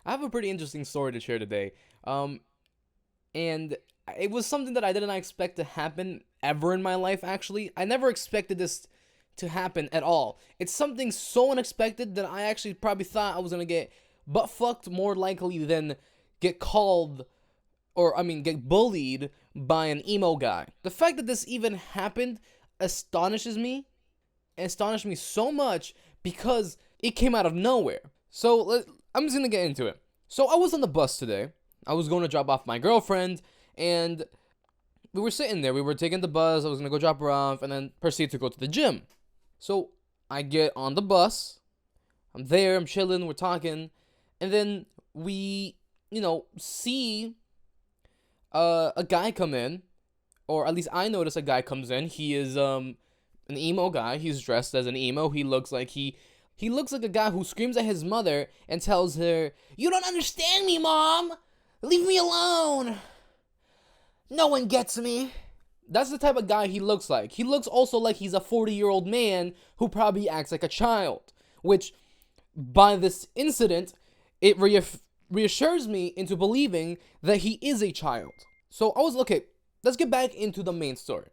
I have a pretty interesting story to share today. And it was something that I did not expect to happen ever in my life, actually. I never expected this to happen at all. It's something so unexpected that I actually probably thought I was gonna get butt fucked more likely than get called, or I mean, get bullied by an emo guy. The fact that this even happened astonishes me, astonished me so much because it came out of nowhere. So I'm just gonna get into it. So I was on the bus today. I was going to drop off my girlfriend, and we were sitting there. We were taking the bus. I was gonna go drop her off, and then proceed to go to the gym. So I get on the bus. I'm there. I'm chilling. We're talking, and then we, see a guy come in, or at least I notice a guy comes in. He is an emo guy. He's dressed as an emo. He looks like he looks like a guy who screams at his mother and tells her, "You don't understand me, Mom! Leave me alone! No one gets me!" That's the type of guy he looks like. He looks also like he's a 40-year-old man who probably acts like a child. Which, by this incident, it reassures me into believing that he is a child. So I was, okay, let's get back into the main story.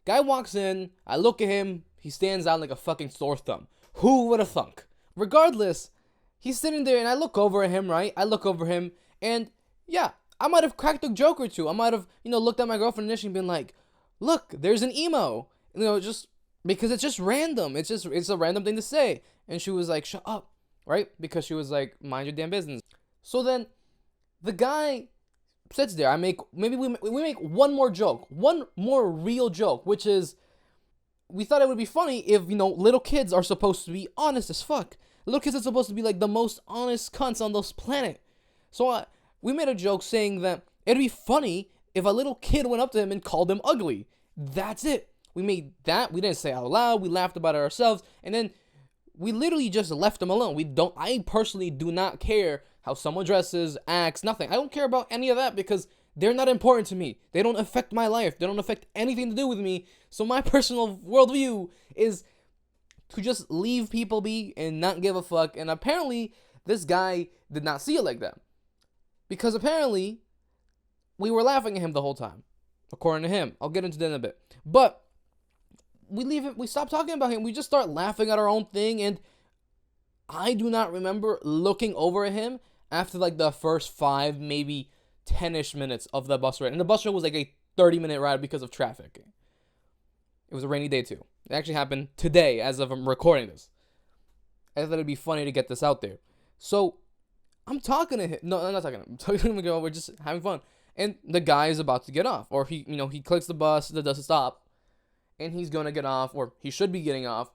Guy walks in, I look at him, he stands out like a fucking sore thumb. Who would have thunk? Regardless, he's sitting there and I look over at him, right? I look over him and yeah, I might have cracked a joke or two. I might have, looked at my girlfriend initially and been like, look, there's an emo. Just because it's just random. It's a random thing to say. And she was like, shut up, right? Because she was like, mind your damn business. So then the guy sits there. We make one more joke, one more real joke, which is, we thought it would be funny if, little kids are supposed to be honest as fuck. Little kids are supposed to be like the most honest cunts on this planet. So we made a joke saying that it'd be funny if a little kid went up to him and called him ugly. That's it. We made that. We didn't say it out loud. We laughed about it ourselves. And then we literally just left him alone. I personally do not care how someone dresses, acts, nothing. I don't care about any of that because they're not important to me. They don't affect my life. They don't affect anything to do with me. So my personal worldview is to just leave people be and not give a fuck. And apparently, this guy did not see it like that. Because apparently, we were laughing at him the whole time. According to him. I'll get into that in a bit. But we leave it. We stop talking about him. We just start laughing at our own thing. And I do not remember looking over at him after like the first 5, maybe 10-ish minutes of the bus ride. And the bus ride was like a 30-minute ride because of traffic. It was a rainy day too. It actually happened today as of I'm recording this. I thought it'd be funny to get this out there. So I'm talking to him. No, I'm not talking to him. I'm talking to him. We're just having fun. And the guy is about to get off. Or he clicks the bus that doesn't stop. And he's going to get off. Or he should be getting off.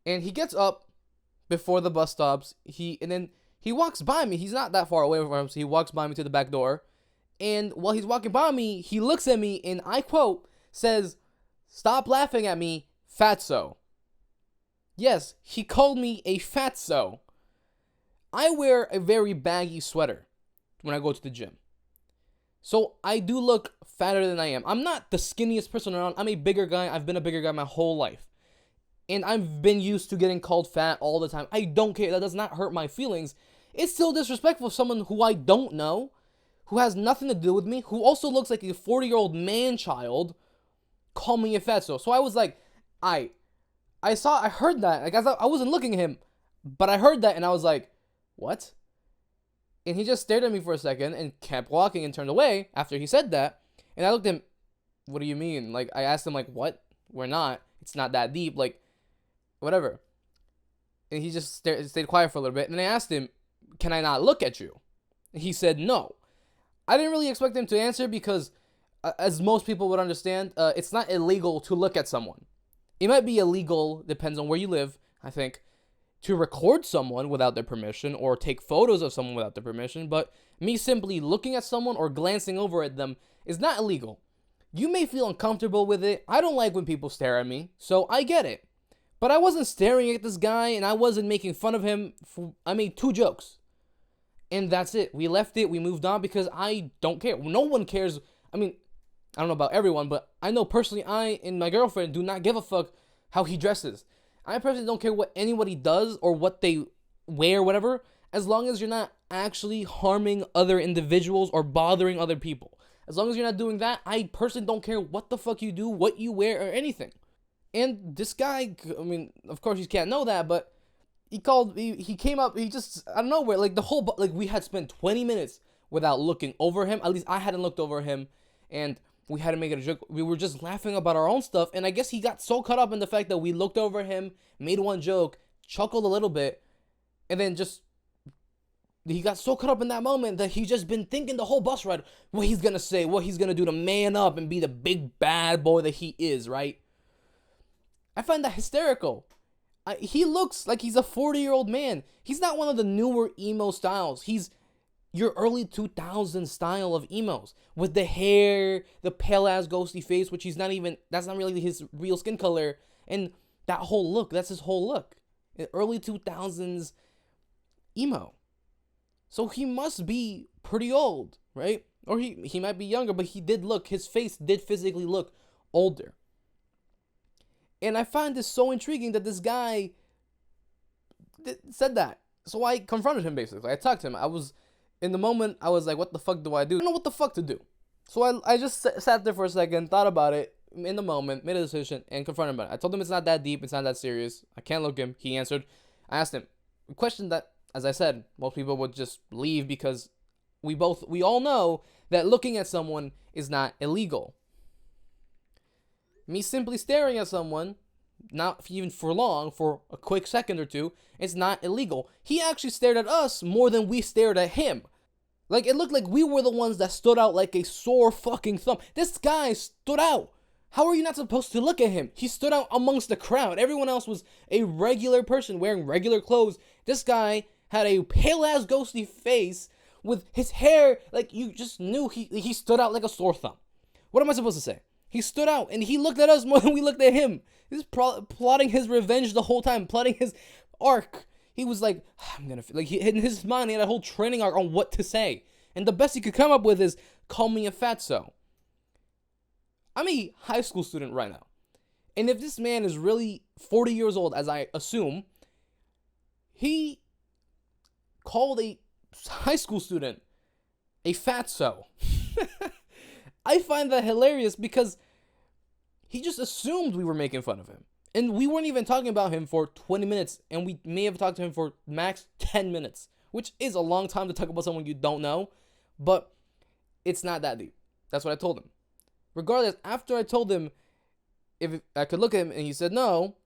And he gets up before the bus stops. And then he walks by me. He's not that far away from him. So he walks by me to the back door. And while he's walking by me, he looks at me and I quote, says, "Stop laughing at me, fatso." Yes, he called me a fatso. I wear a very baggy sweater when I go to the gym. So I do look fatter than I am. I'm not the skinniest person around. I'm a bigger guy. I've been a bigger guy my whole life. And I've been used to getting called fat all the time. I don't care. That does not hurt my feelings. It's still disrespectful of someone who I don't know, who has nothing to do with me, who also looks like a 40-year-old man-child, call me a fatso. So I was like, I heard that. Like, I wasn't looking at him, but I heard that and I was like, what? And he just stared at me for a second and kept walking and turned away after he said that. And I looked at him, what do you mean? Like, I asked him, like, what? We're not. It's not that deep. Like, whatever. And he just stayed quiet for a little bit. And I asked him, can I not look at you? And he said no. I didn't really expect him to answer because, as most people would understand, it's not illegal to look at someone. It might be illegal, depends on where you live, I think, to record someone without their permission or take photos of someone without their permission, but me simply looking at someone or glancing over at them is not illegal. You may feel uncomfortable with it. I don't like when people stare at me, so I get it. But I wasn't staring at this guy and I wasn't making fun of him. I made 2 jokes. And that's it. We left it. We moved on because I don't care. No one cares. I mean, I don't know about everyone, but I know personally I and my girlfriend do not give a fuck how he dresses. I personally don't care what anybody does or what they wear, whatever. as long as you're not actually harming other individuals or bothering other people. As long as you're not doing that, I personally don't care what the fuck you do, what you wear, or anything. And this guy, I mean, of course you can't know that, but he came up, he just, I don't know where, like the whole, like we had spent 20 minutes without looking over him. At least I hadn't looked over him, and we had to make it a joke. We were just laughing about our own stuff, and I guess he got so caught up in the fact that we looked over him, made one joke, chuckled a little bit, and then just, he got so caught up in that moment that he just been thinking the whole bus ride what he's gonna say, what he's gonna do to man up and be the big bad boy that he is, right? I find that hysterical. He looks like he's a 40-year-old man. He's not one of the newer emo styles. He's your early 2000s style of emos with the hair, the pale ass ghosty face, which that's not really his real skin color, and that whole look. That's his whole look. Early 2000s emo. So he must be pretty old, right? Or he might be younger, but his face did physically look older. And I find this so intriguing that this guy said that. So I confronted him, basically. I talked to him. In the moment, I was like, what the fuck do I do? I don't know what the fuck to do. So I just sat there for a second, thought about it in the moment, made a decision, and confronted him about it. I told him it's not that deep, it's not that serious. I can't look him. He answered. I asked him a question that, as I said, most people would just leave because we all know that looking at someone is not illegal. Me simply staring at someone, not even for long, for a quick second or two, it's not illegal. He actually stared at us more than we stared at him. Like, it looked like we were the ones that stood out like a sore fucking thumb. This guy stood out. How are you not supposed to look at him? He stood out amongst the crowd. Everyone else was a regular person wearing regular clothes. This guy had a pale-ass ghosty face with his hair, like, you just knew he stood out like a sore thumb. What am I supposed to say? He stood out, and he looked at us more than we looked at him. He's plotting his revenge the whole time, plotting his arc. He was like, in his mind, he had a whole training arc on what to say. And the best he could come up with is, call me a fatso. I'm a high school student right now. And if this man is really 40 years old, as I assume, he called a high school student a fatso. I find that hilarious because he just assumed we were making fun of him. And we weren't even talking about him for 20 minutes, and we may have talked to him for max 10 minutes, which is a long time to talk about someone you don't know, but it's not that deep. That's what I told him. Regardless, after I told him if I could look at him, and he said no,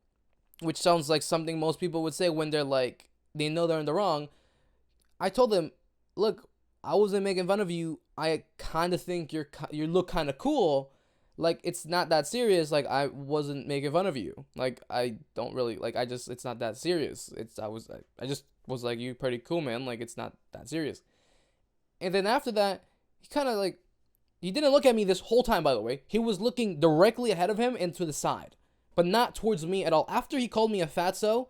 which sounds like something most people would say when they're like, they know they're in the wrong, I told him, look, I wasn't making fun of you. I kind of think you look kind of cool. Like, it's not that serious. Like, I wasn't making fun of you. Like, I don't really, like, it's not that serious. I just was like, you pretty cool, man. Like, it's not that serious. And then after that, he kind of like, he didn't look at me this whole time, by the way. He was looking directly ahead of him and to the side, but not towards me at all. After he called me a fatso,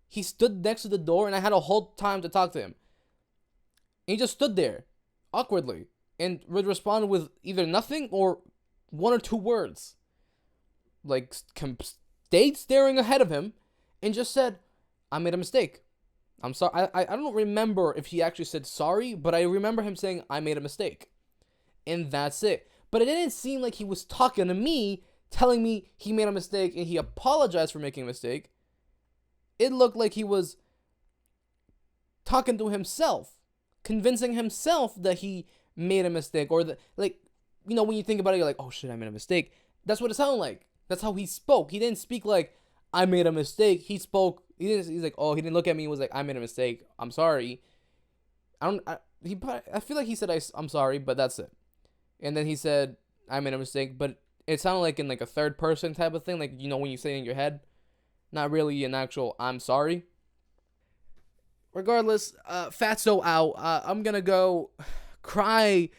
he stood next to the door, and I had a whole time to talk to him. And he just stood there, awkwardly, and would respond with either nothing or one or two words. Like, stayed staring ahead of him and just said, I made a mistake. I'm sorry. I don't remember if he actually said sorry, but I remember him saying, I made a mistake. And that's it. But it didn't seem like he was talking to me, telling me he made a mistake and he apologized for making a mistake. It looked like he was talking to himself, convincing himself that he made a mistake, or that, like, you know, when you think about it, you're like, oh shit, I made a mistake. That's what it sounded like. That's how he spoke. He didn't speak like, I made a mistake. He's like, oh, he didn't look at me and was like, I made a mistake. I'm sorry. I feel like he said, I'm sorry, but that's it. And then he said, I made a mistake, but it sounded like in like a third person type of thing. Like, you know, when you say it in your head, not really an actual, I'm sorry. Regardless, fatso out. I'm gonna go cry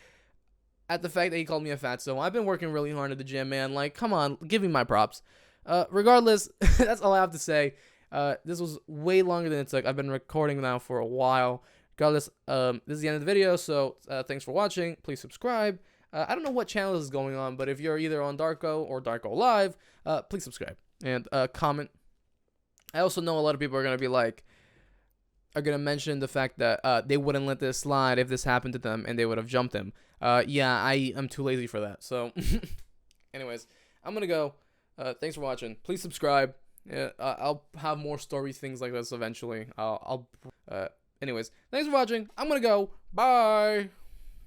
at the fact that he called me a fatso. I've been working really hard at the gym, man. Like, come on, give me my props. Regardless, that's all I have to say. This was way longer than it took. I've been recording now for a while. Regardless, this is the end of the video, so thanks for watching. Please subscribe. I don't know what channel this is going on, but if you're either on Darko or Darko Live, please subscribe and comment. I also know a lot of people are going to be like, are gonna mention the fact that they wouldn't let this slide if this happened to them, and they would have jumped him. Yeah, I am too lazy for that. So, anyways, I'm gonna go. Thanks for watching. Please subscribe. Yeah, I'll have more story things like this eventually. Anyways, thanks for watching. I'm gonna go. Bye.